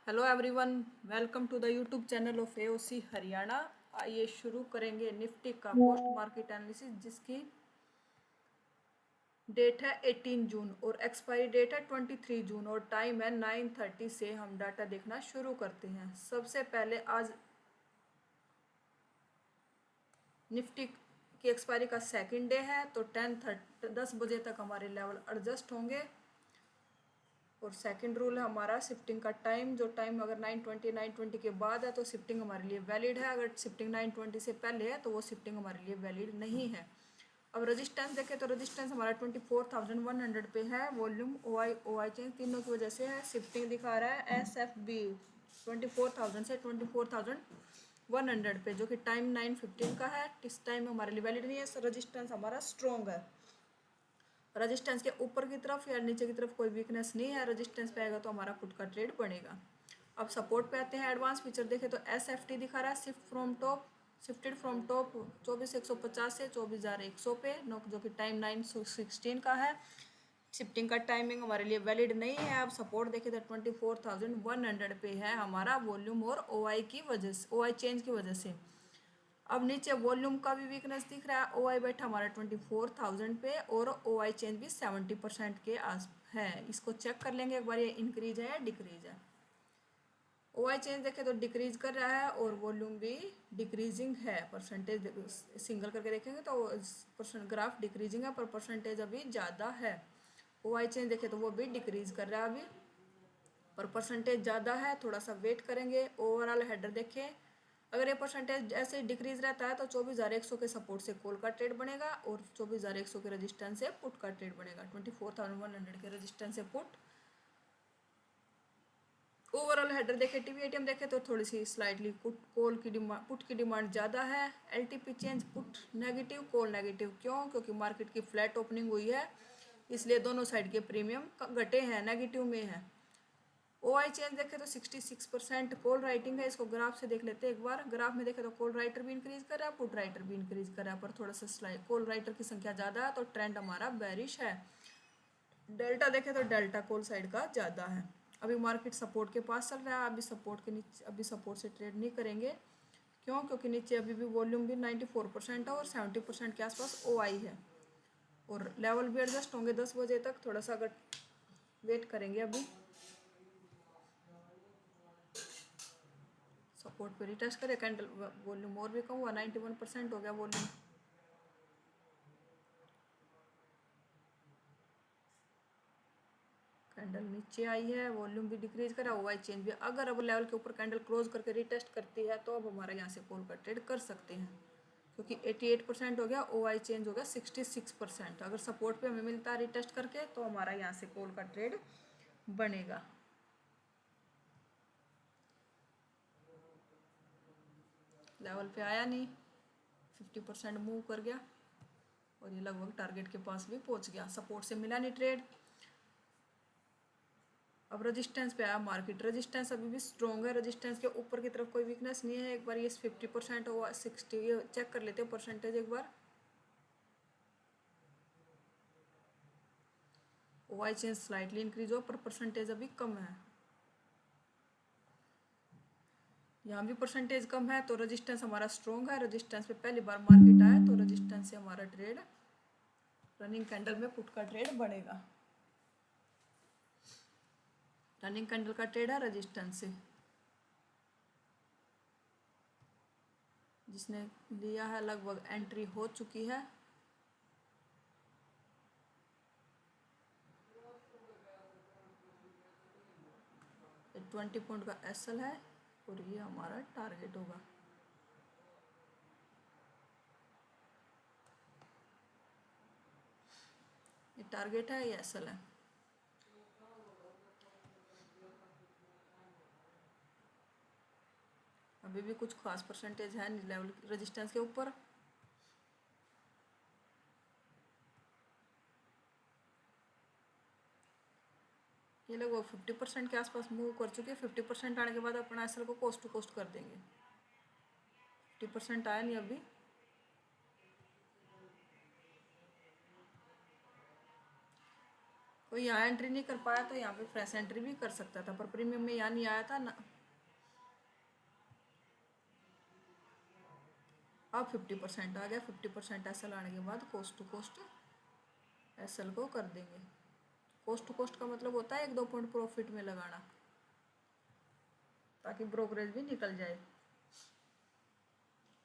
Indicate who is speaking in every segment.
Speaker 1: Hello everyone, welcome to the YouTube channel of AOC Haryana. आइए शुरू करेंगे निफ्टी का पोस्ट मार्केट एनालिसिस, जिसकी डेट है 18 जून और एक्सपायरी डेट है 23 जून और टाइम है 9:30 से हम डाटा देखना शुरू करते हैं। सबसे पहले आज निफ्टी की एक्सपायरी का सेकंड डे है, तो 10 बजे तक हमारे लेवल एडजस्ट होंगे। और सेकंड रूल है हमारा शिफ्टिंग का टाइम, जो टाइम अगर 9:20 के बाद है तो शिफ्टिंग हमारे लिए वैलिड है, अगर शिफ्टिंग 9:20 से पहले है तो वो शिफ्टिंग हमारे लिए वैलिड नहीं है। अब रेजिस्टेंस देखें तो रेजिस्टेंस हमारा 24,100 पे है। वॉल्यूम ओ आई चेंज तीनों की वजह से है। शिफ्टिंग दिखा रहा है SFB 24,000 से 24,100 पे, जो कि टाइम 9:15 का है। इस टाइम हमारे लिए वैलिड नहीं है। रेजिस्टेंस हमारा स्ट्रॉन्ग है। रेजिस्टेंस के ऊपर की तरफ या नीचे की तरफ कोई वीकनेस नहीं है। रेजिस्टेंस पे आएगा तो हमारा खुद का ट्रेड बनेगा। अब सपोर्ट पे आते हैं। एडवांस फीचर देखें तो SFT दिखा रहा है शिफ्टेड फ्रॉम टॉप 24,150 से 24,100 पे, जो कि टाइम 9:16 का है। शिफ्टिंग का टाइमिंग हमारे लिए वैलिड नहीं है। अब सपोर्ट देखें तो 24,100 पे है हमारा वॉल्यूम और ओ आई चेंज की वजह से। अब नीचे वॉल्यूम का भी वीकनेस दिख रहा है। ओ आई बैठा हमारा 24,000 पे और ओ आई चेंज भी 70% के आस है। इसको चेक कर लेंगे एक बार, ये इंक्रीज है या डिक्रीज है। ओ आई चेंज देखें तो डिक्रीज कर रहा है और वॉल्यूम भी डिक्रीजिंग है। परसेंटेज सिंगल करके देखेंगे तो परसेंट ग्राफ डिक्रीजिंग है, पर परसेंटेज अभी ज़्यादा है। ओ आई चेंज देखें तो वो भी डिक्रीज कर रहा है अभी, पर परसेंटेज ज़्यादा है। थोड़ा सा वेट करेंगे। ओवरऑल हेडर देखें, अगर ये परसेंटेज ऐसे ही डिक्रीज रहता है तो 24,100 के सपोर्ट से कॉल का ट्रेड बनेगा और 24,100 के रेजिस्टेंस से पुट का ट्रेड बनेगा। 24,100 के रेजिस्टेंस से पुट। ओवरऑल हेडर देखें, टीवीएटीएम देखें तो थोड़ी सी स्लाइटली पुट की डिमांड ज़्यादा है। LTP change put negative, call negative. क्यों? क्योंकि मार्केट की फ्लैट ओपनिंग हुई है, इसलिए दोनों साइड के प्रीमियम घटे हैं, नेगेटिव में है। ओ आई चेंज देखें तो 66% कॉल राइटिंग है। इसको ग्राफ से देख लेते हैं एक बार। ग्राफ में देखें तो कॉल राइटर भी इंक्रीज कर रहा है, पुट राइटर भी इंक्रीज कर रहा है, पर थोड़ा सा स्लाइड कॉल राइटर की संख्या ज़्यादा है, तो ट्रेंड हमारा बेरिश है। डेल्टा देखें तो डेल्टा कॉल साइड का ज़्यादा है। अभी मार्केट सपोर्ट के पास चल रहा है। अभी सपोर्ट से ट्रेड नहीं करेंगे। क्यों? क्योंकि नीचे अभी भी वॉल्यूम भी 94% है और 70% के आसपास ओ आई है, और लेवल भी एडजस्ट होंगे 10 बजे तक। थोड़ा सा अगर वेट करेंगे। अभी सपोर्ट पे रिटेस्ट करे कैंडल, वॉल्यूम और भी कम हुआ, 91% हो गया वॉल्यूम। कैंडल नीचे आई है, वॉल्यूम भी डिक्रीज करा, ओ आई चेंज भी। अगर अब लेवल के ऊपर कैंडल क्लोज करके रिटेस्ट करती है तो अब हमारा यहाँ से कॉल का ट्रेड कर सकते हैं, क्योंकि 88% हो गया, ओ आई चेंज हो गया 66%। अगर सपोर्ट पे हमें मिलता है रिटेस्ट करके तो हमारा यहाँ से कॉल का ट्रेड बनेगा। लेवल पे आया नहीं, 50% मूव कर गया और ये लगभग टारगेट के पास भी पहुंच गया। सपोर्ट से मिला नहीं ट्रेड। अब रेजिस्टेंस पे आया मार्केट। रेजिस्टेंस अभी भी स्ट्रॉन्ग है। रेजिस्टेंस के ऊपर की तरफ कोई वीकनेस नहीं है। एक बार ये 50% हुआ, 60 ये चेक कर लेते हैं परसेंटेज एक बार। ओ आई चेंज स्लाइटली इंक्रीज हो, पर परसेंटेज अभी कम है। यहाँ भी परसेंटेज कम है, तो रेजिस्टेंस हमारा स्ट्रॉन्ग है। रेजिस्टेंस पे पहली बार मार्केट आया तो रेजिस्टेंस से हमारा ट्रेड रनिंग कैंडल में पुट का ट्रेड बनेगा। रनिंग कैंडल का ट्रेड है रेजिस्टेंस से। जिसने लिया है लगभग एंट्री हो चुकी है। ये 20 पॉइंट का एसएल है और ये हमारा टारगेट होगा। ये टारगेट है, ये एसएल है। अभी भी कुछ खास परसेंटेज है लेवल रेजिस्टेंस के ऊपर। ये लगभग 50% के आसपास मूव कर चुके हैं। 50% आने के बाद अपना एसएल को कोस्ट टू कोस्ट कर देंगे। 50% आया नहीं अभी। कोई कोई यहाँ एंट्री नहीं कर पाया तो यहाँ पे फ्रेश एंट्री भी कर सकता था, पर प्रीमियम में यहाँ नहीं आया था ना। अब 50% आ गया। 50% एसएल आने के बाद कोस्ट टू कोस्ट एसएल को कर देंगे। कोस्ट टू कोस्ट का मतलब होता है 1-2 पॉइंट प्रॉफिट में लगाना, ताकि ब्रोकरेज भी निकल जाए।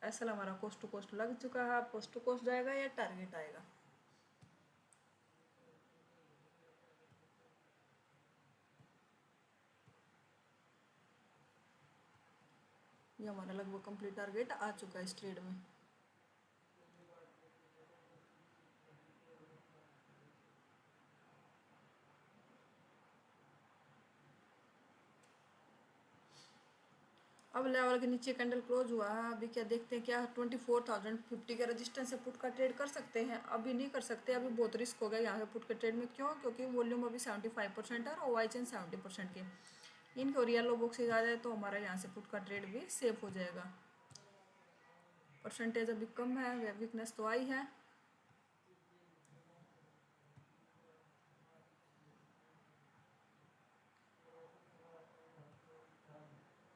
Speaker 1: एसएल हमारा कोस्ट टू कोस्ट लग चुका है। अब कोस्ट टू कोस्ट जाएगा या टारगेट आएगा। ये हमारा लगभग कंप्लीट टारगेट आ चुका है इस ट्रेड में। अब लेवल के नीचे कैंडल क्लोज हुआ है। अभी क्या देखते हैं, क्या 24,050 के रेजिस्टेंस से पुट का ट्रेड कर सकते हैं? अभी नहीं कर सकते, अभी बहुत रिस्क हो गया यहाँ से पुट के ट्रेड में। क्यों? क्योंकि वॉल्यूम अभी 75% है और ओवाई चेन 70% के। इनके और येलो बॉक्सेज आ जाए तो हमारा यहाँ से पुट का ट्रेड भी सेफ हो जाएगा। परसेंटेज अभी कम है, वीकनेस तो आई है।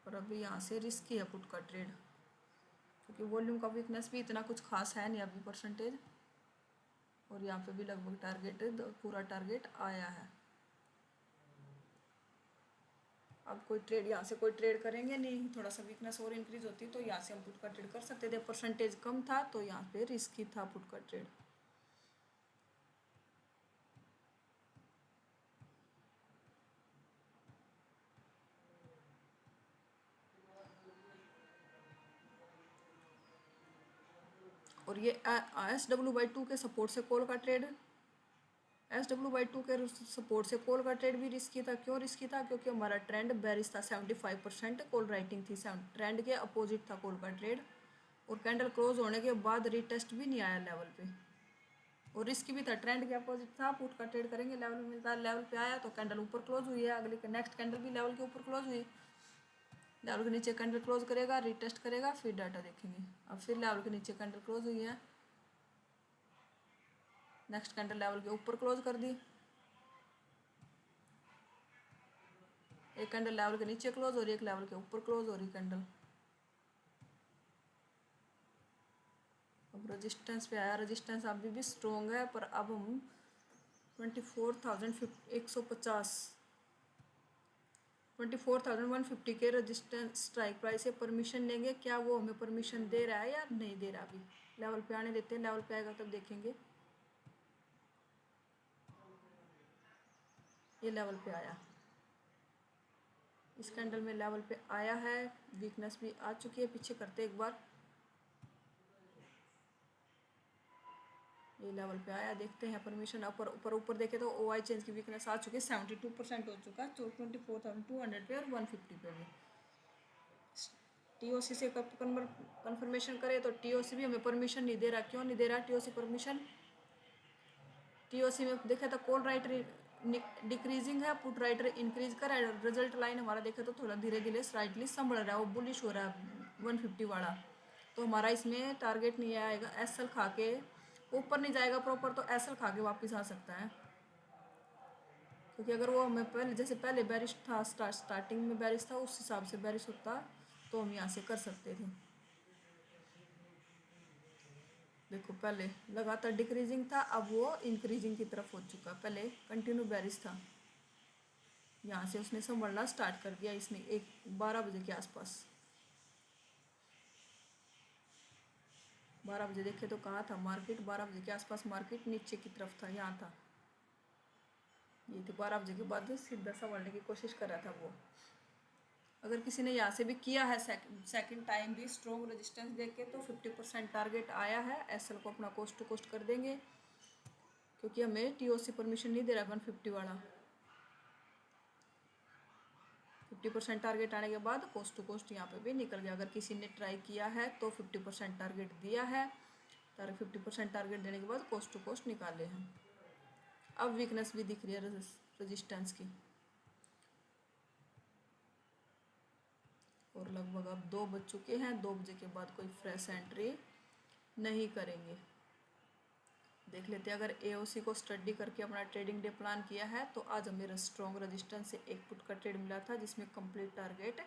Speaker 1: पर अभी यहाँ से रिस्की है पुट का ट्रेड, क्योंकि वॉल्यूम का वीकनेस भी इतना कुछ खास है नहीं अभी परसेंटेज। और यहाँ पे भी लगभग टारगेट पूरा टारगेट आया है। अब कोई ट्रेड यहाँ से कोई ट्रेड करेंगे नहीं, थोड़ा सा वीकनेस और इंक्रीज होती तो यहाँ से हम पुट का ट्रेड कर सकते थे। परसेंटेज कम था तो यहाँ पे रिस्की था पुट का ट्रेड। और ये SW/2 के सपोर्ट से कॉल का ट्रेड, SW/2 के सपोर्ट से कॉल का ट्रेड भी रिस्की था। क्यों रिस्की था? क्योंकि हमारा ट्रेंड बेरिश था। 75% कॉल राइटिंग थी, ट्रेंड के अपोजिट था कॉल का ट्रेड। और कैंडल क्लोज होने के बाद रीटेस्ट भी नहीं आया लेवल पे, और रिस्क भी था। ट्रेंड के अपोजिट था, पुट का ट्रेड करेंगे लेवल में मिलता है, लेवल पे आया तो कैंडल ऊपर क्लोज हुई है। अगली नेक्स्ट कैंडल भी लेवल के ऊपर क्लोज हुई, लेवल के नीचे कैंडल क्लोज करेगा, रीटेस्ट करेगा, फिर डाटा देखेंगे। अब फिर लेवल के नीचे कैंडल क्लोज हुई है, नेक्स्ट कैंडल लेवल के ऊपर क्लोज कर दी, एक कैंडल लेवल के नीचे क्लोज हो रही है, एक लेवल के ऊपर क्लोज हो रही कैंडल। अब रेजिस्टेंस पे आया, रेजिस्टेंस अभी भी स्ट्रॉन्ग है, पर अब हम 24,150 के रेजिस्टेंस स्ट्राइक प्राइस से परमिशन लेंगे। क्या वो हमें परमिशन दे रहा है या नहीं दे रहा? अभी लेवल पे आने देते हैं, लेवल पे आएगा तब देखेंगे। ये लेवल पे आया, इस कैंडल में लेवल पे आया है, वीकनेस भी आ चुकी है। पीछे करते एक बार, ये लेवल पे आया, देखते हैं परमिशन। ऊपर ऊपर ऊपर देखे तो ओआई चेंज की वीकनेस आ चुकी है, 72% हो चुका है। 24,200 पे और 150 पे भी। टीओसी से कंफर्मेशन करें तो टीओसी भी हमें परमिशन नहीं दे रहा। क्यों नहीं दे रहा टीओसी परमिशन? टीओसी में देखे तो कॉल राइटर डिक्रीजिंग है, पुट राइटर इंक्रीज कर रहा है। रिजल्ट लाइन हमारा देखे तो थोड़ा धीरे धीरे स्लाइटली संभल रहा है, वो बुलिश हो रहा है 150 वाला। तो हमारा इसमें टारगेट नहीं आएगा, एसएल खा के ऊपर नहीं जाएगा प्रॉपर, तो एसएल खा के वापस आ सकता है। क्योंकि अगर वो हमें पहले जैसे पहले बैरिश था, स्टार्टिंग में बैरिश था, उस हिसाब से बैरिश होता तो हम यहाँ से कर सकते थे। देखो पहले लगातार डिक्रीजिंग था, अब वो इंक्रीजिंग की तरफ हो चुका। पहले कंटिन्यू बैरिश था, यहाँ से उसने संभलना स्टार्ट कर दिया इसने 12 बजे के आसपास। 12 बजे देखे तो कहाँ था मार्केट? 12 बजे के आसपास मार्केट नीचे की तरफ था, यहाँ था, ये थी। 12 बजे के बाद सीधा संभलने की कोशिश कर रहा था वो। अगर किसी ने यहाँ से भी किया है सेकंड टाइम भी स्ट्रॉन्ग रेजिस्टेंस देख के, तो 50% टारगेट आया है। एसएल को अपना कोस्ट टू कोस्ट कर देंगे, क्योंकि हमें टीओसी परमिशन नहीं दे रहा 150 वाला। 50% टारगेट आने के बाद कोस्ट टू कोस्ट यहाँ पे भी निकल गया। अगर किसी ने ट्राई किया है तो 50% टारगेट दिया है, 50% टारगेट देने के बाद कोस्ट टू कोस्ट निकाले हैं। अब वीकनेस भी दिख रही है रेजिस्टेंस की। और लगभग अब 2 बज चुके हैं, 2 बजे के बाद कोई फ्रेश एंट्री नहीं करेंगे। देख लेते हैं। अगर एओसी को स्टडी करके अपना ट्रेडिंग डे प्लान किया है तो आज हमें स्ट्रॉन्ग रेजिस्टेंस से एक पुट का ट्रेड मिला था जिसमें कंप्लीट टारगेट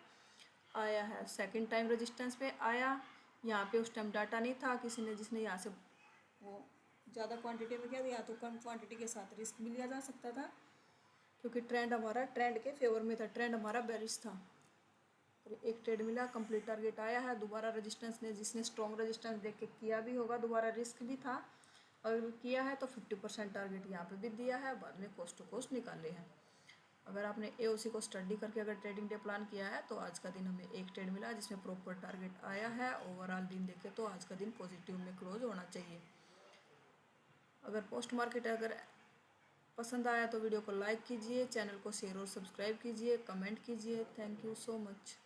Speaker 1: आया है। सेकंड टाइम रेजिस्टेंस पे आया, यहाँ पे उस टाइम डाटा नहीं था किसी ने जिसने यहाँ से वो ज़्यादा क्वांटिटी में किया, या तो कम क्वांटिटी के साथ रिस्क भी लिया जा सकता था क्योंकि ट्रेंड हमारा ट्रेंड के फेवर में था, ट्रेंड हमारा बेरिश था। और एक ट्रेड मिला, कंप्लीट टारगेट आया है। दोबारा रेजिस्टेंस ने जिसने स्ट्रॉन्ग रेजिस्टेंस देख के किया भी होगा, दोबारा रिस्क भी था, अगर किया है तो 50% टारगेट यहाँ पे भी दिया है, बाद में कोस्ट टू कोस्ट निकाले हैं। अगर आपने एओसी को स्टडी करके अगर ट्रेडिंग डे प्लान किया है तो आज का दिन हमें एक ट्रेड मिला जिसमें प्रॉपर टारगेट आया है। ओवरऑल दिन देखें तो आज का दिन पॉजिटिव में क्लोज होना चाहिए। अगर पोस्ट मार्केट अगर पसंद आया तो वीडियो को लाइक कीजिए, चैनल को शेयर और सब्सक्राइब कीजिए, कमेंट कीजिए। Thank you so much.